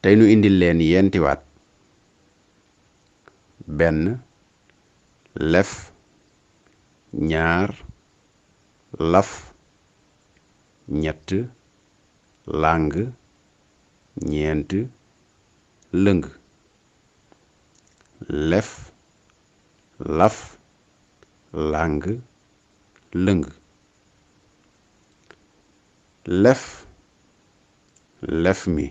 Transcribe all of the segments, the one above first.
tey nu indil leen yenti waat: benn, lef, ñaar, laf, ñett, làng, ñeent, lëng. lef, laf, làng, lëng. lef, lef mi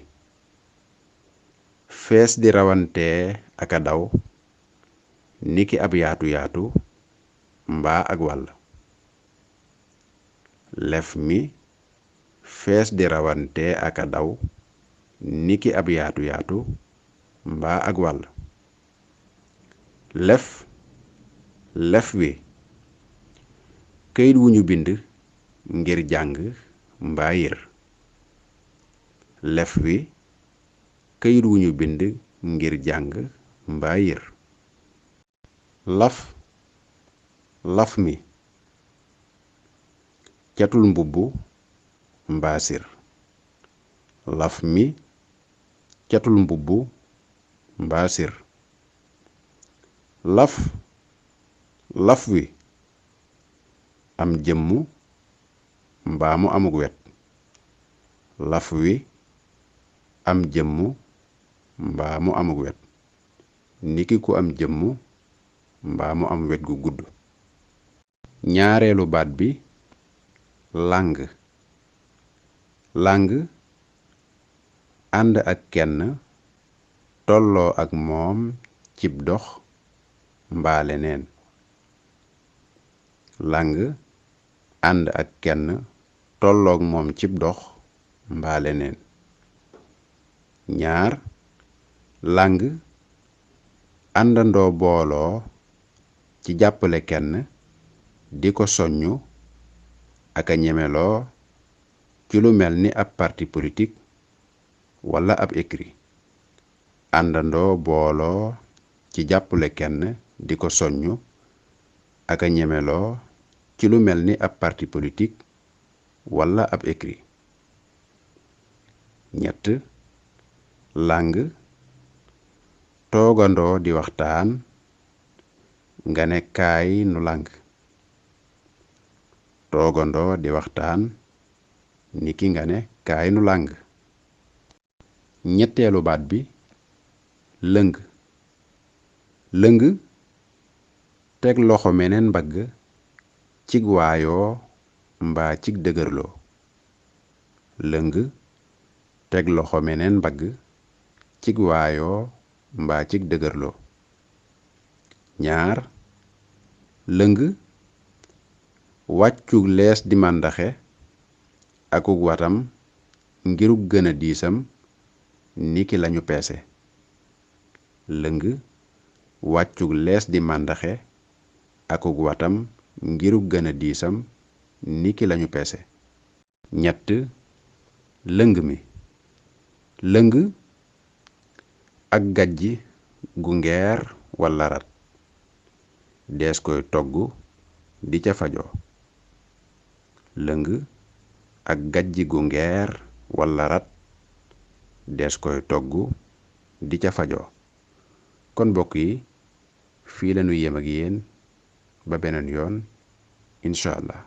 fees di rawantee aka daw niki ab yaatu yaatu mbaa ak wàll. lef mi fees di rawantee aka daw niki ab yaatu yaatu mbaa ak wàll. lef, lef wi këyit wu ñu bind ngir jàng mbaa yër. lef wi këyit wu ñu bind ngir jàng mbaa yër. laf, laf mi catul mbubb mbaa sir. laf mi catul mbubb mbaa sir. laf, laf wi am jëmm mbaa mu amug wet. laf wi am jëmm mbaa mu amug wet niki ku am jëmm mbaa mu am wet gu gudd. ñaareelu baat bi làng. làng ànd ak kenn tolloo ak moom cib dox mbaa leneen. làng ànd ak kenn tolloog moom cib dox mbaa leneen. ñaar, làng àndandoo booloo ci jàppale kenn di ko soññu ak a ñemeloo ci lu mel ni ab parti politik wala ab écrit. àndandoo booloo ci jàppale kenn di ko soññu ak a ñemeloo ci lu mel ni ab parti politik wala ab écrit. ñett, làng toogandoo di waxtaan nga ne kaay nu làng. toogandoo di waxtaan niki nga ne kaay nu làng. ñetteelu baat bi lëng. lëng teg loxo meneen mbagg cig waayoo mbaa cig dëgërloo. lëng teg loxo meneen mbagg cig waayoo mbaa cig dëgërloo. ñaar, lëng wàccug lees di màndaxe akug watam ngirug gën a diisam niki lañu peese. lëng wàccug lees di màndaxe akug watam ngirug gën a diisam niki lañu peese. ñett, lëng mi lëng ak gajji gu ngeer walla rat dees koy togg di ca fajoo. lëng ak gajji gu ngeer walla rat dees koy togg di ca fajoo. kon mbokk yi fii lañu yem ak yéen ba beneen yoon incha allah.